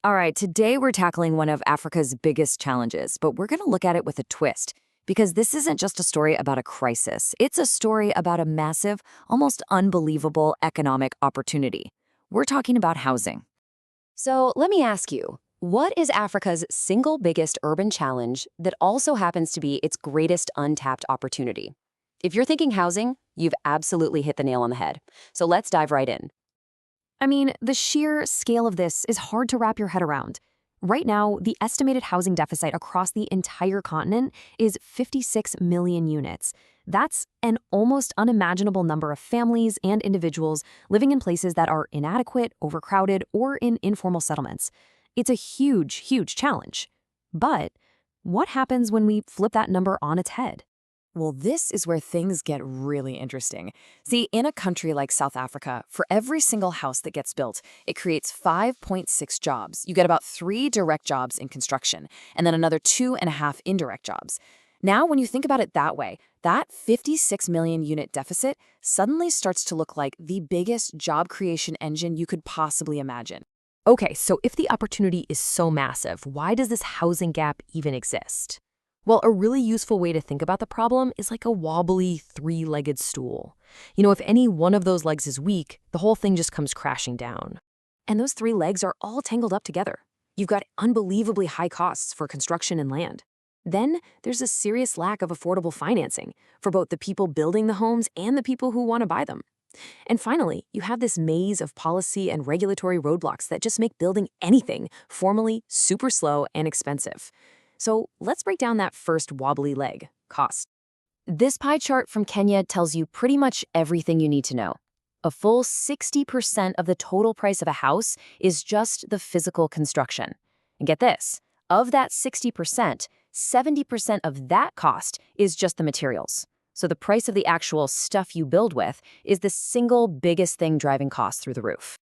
All right, today we're tackling one of Africa's biggest challenges, but we're going to look at it with a twist. Because this isn't just a story about a crisis, it's a story about a massive, almost unbelievable economic opportunity. We're talking about housing. So let me ask you, what is Africa's single biggest urban challenge that also happens to be its greatest untapped opportunity? If you're thinking housing, you've absolutely hit the nail on the head. So let's dive right in. I mean, the sheer scale of this is hard to wrap your head around. Right now, the estimated housing deficit across the entire continent is 56 million units. That's an almost unimaginable number of families and individuals living in places that are inadequate, overcrowded, or in informal settlements. It's a huge, huge challenge. But what happens when we flip that number on its head? Well, this is where things get really interesting. See, in a country like South Africa, for every single house that gets built, it creates 5.6 jobs. You get about 3 direct jobs in construction, and then another 2.5 indirect jobs. Now, when you think about it that way, that 56 million unit deficit suddenly starts to look like the biggest job creation engine you could possibly imagine. Okay, so if the opportunity is so massive, why does this housing gap even exist? Well, a really useful way to think about the problem is like a wobbly, three-legged stool. If any one of those legs is weak, the whole thing just comes crashing down. And those 3 legs are all tangled up together. You've got unbelievably high costs for construction and land. Then there's a serious lack of affordable financing for both the people building the homes and the people who want to buy them. And finally, you have this maze of policy and regulatory roadblocks that just make building anything formally super slow and expensive. So let's break down that first wobbly leg, cost. This pie chart from Kenya tells you pretty much everything you need to know. A full 60% of the total price of a house is just the physical construction. And get this, of that 60%, 70% of that cost is just the materials. So the price of the actual stuff you build with is the single biggest thing driving costs through the roof.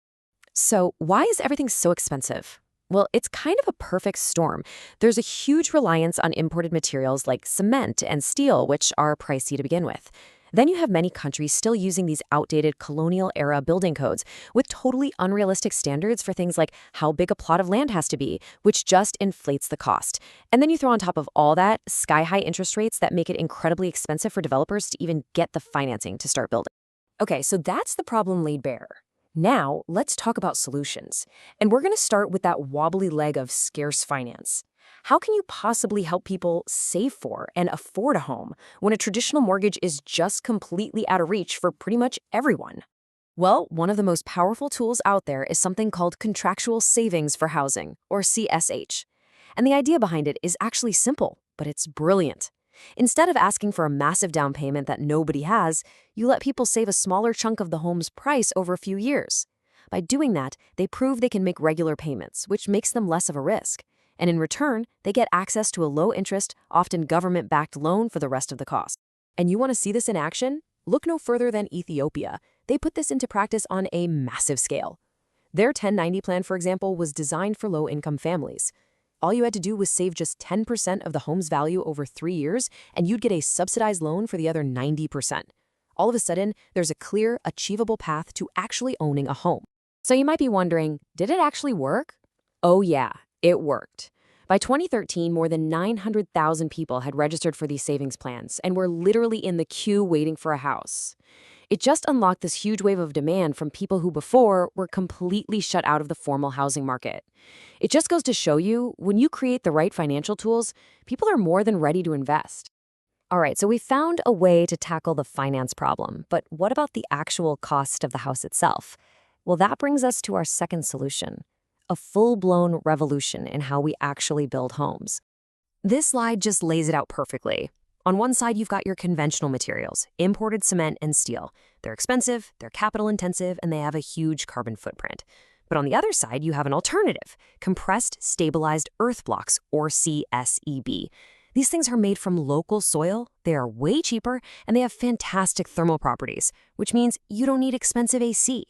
So why is everything so expensive? Well, it's kind of a perfect storm. There's a huge reliance on imported materials like cement and steel, which are pricey to begin with. Then you have many countries still using these outdated colonial-era building codes with totally unrealistic standards for things like how big a plot of land has to be, which just inflates the cost. And then you throw on top of all that sky-high interest rates that make it incredibly expensive for developers to even get the financing to start building. Okay, so that's the problem laid bare. Now, let's talk about solutions. And we're going to start with that wobbly leg of scarce finance. How can you possibly help people save for and afford a home when a traditional mortgage is just completely out of reach for pretty much everyone? Well, one of the most powerful tools out there is something called contractual savings for housing, or CSH. And the idea behind it is actually simple, but it's brilliant. Instead of asking for a massive down payment that nobody has, you let people save a smaller chunk of the home's price over a few years. By doing that, they prove they can make regular payments, which makes them less of a risk. And in return, they get access to a low-interest, often government-backed loan for the rest of the cost. And you want to see this in action? Look no further than Ethiopia. They put this into practice on a massive scale. Their 1090 plan, for example, was designed for low-income families. All you had to do was save just 10% of the home's value over 3 years, and you'd get a subsidized loan for the other 90%. All of a sudden, there's a clear, achievable path to actually owning a home. So you might be wondering, did it actually work? Oh yeah, it worked. By 2013, more than 900,000 people had registered for these savings plans and were literally in the queue waiting for a house. It just unlocked this huge wave of demand from people who before were completely shut out of the formal housing market. It just goes to show you, when you create the right financial tools, people are more than ready to invest. All right, so we found a way to tackle the finance problem, but what about the actual cost of the house itself? Well, that brings us to our second solution, a full-blown revolution in how we actually build homes. This slide just lays it out perfectly. On one side, you've got your conventional materials, imported cement and steel. They're expensive, they're capital-intensive, and they have a huge carbon footprint. But on the other side, you have an alternative, compressed stabilized earth blocks, or CSEB. These things are made from local soil, they are way cheaper, and they have fantastic thermal properties, which means you don't need expensive AC.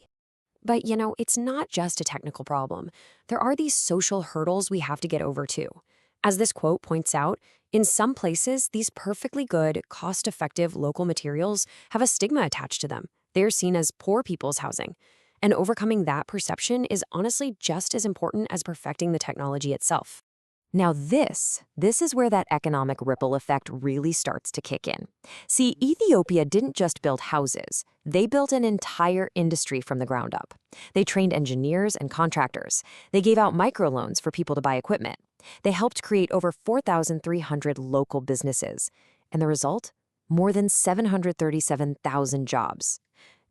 But, it's not just a technical problem. There are these social hurdles we have to get over too. As this quote points out, in some places, these perfectly good, cost-effective local materials have a stigma attached to them. They are seen as poor people's housing. And overcoming that perception is honestly just as important as perfecting the technology itself. Now this is where that economic ripple effect really starts to kick in. See, Ethiopia didn't just build houses. They built an entire industry from the ground up. They trained engineers and contractors. They gave out microloans for people to buy equipment. They helped create over 4,300 local businesses. And the result? More than 737,000 jobs.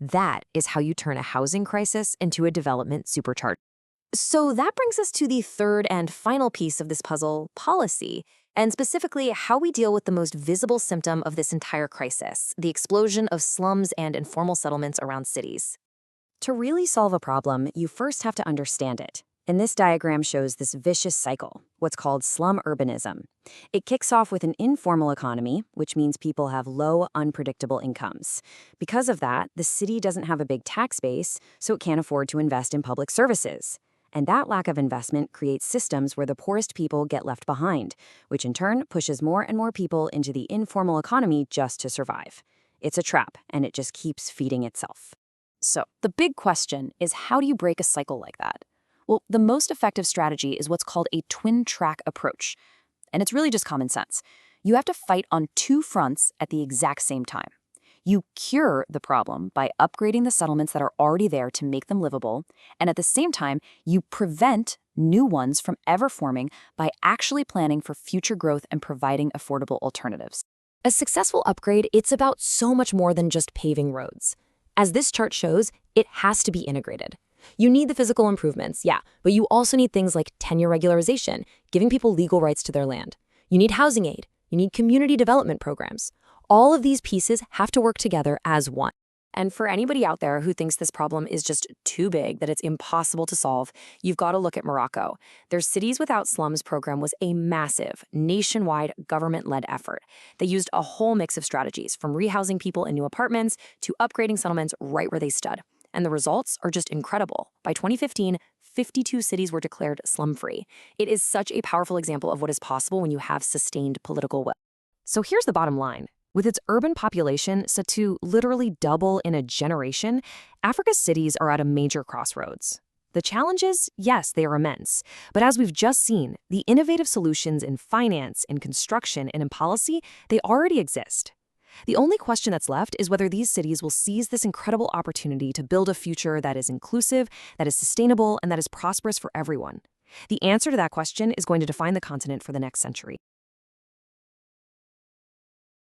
That is how you turn a housing crisis into a development supercharger. So that brings us to the third and final piece of this puzzle, policy, and specifically how we deal with the most visible symptom of this entire crisis, the explosion of slums and informal settlements around cities. To really solve a problem, you first have to understand it. And this diagram shows this vicious cycle, what's called slum urbanism. It kicks off with an informal economy, which means people have low, unpredictable incomes. Because of that, the city doesn't have a big tax base, so it can't afford to invest in public services. And that lack of investment creates systems where the poorest people get left behind, which in turn pushes more and more people into the informal economy just to survive. It's a trap, and it just keeps feeding itself. So the big question is, how do you break a cycle like that? Well, the most effective strategy is what's called a twin-track approach. And it's really just common sense. You have to fight on two fronts at the exact same time. You cure the problem by upgrading the settlements that are already there to make them livable, and at the same time, you prevent new ones from ever forming by actually planning for future growth and providing affordable alternatives. A successful upgrade, it's about so much more than just paving roads. As this chart shows, it has to be integrated. You need the physical improvements, yeah, but you also need things like tenure regularization, giving people legal rights to their land. You need housing aid. You need community development programs. All of these pieces have to work together as one. And for anybody out there who thinks this problem is just too big, that it's impossible to solve, you've got to look at Morocco. Their Cities Without Slums program was a massive, nationwide, government-led effort. They used a whole mix of strategies, from rehousing people in new apartments to upgrading settlements right where they stood. And the results are just incredible. By 2015, 52 cities were declared slum-free. It is such a powerful example of what is possible when you have sustained political will. So here's the bottom line. With its urban population set to literally double in a generation, Africa's cities are at a major crossroads. The challenges, yes, they are immense. But as we've just seen, the innovative solutions in finance, in construction, and in policy, they already exist. The only question that's left is whether these cities will seize this incredible opportunity to build a future that is inclusive, that is sustainable, and that is prosperous for everyone. The answer to that question is going to define the continent for the next century.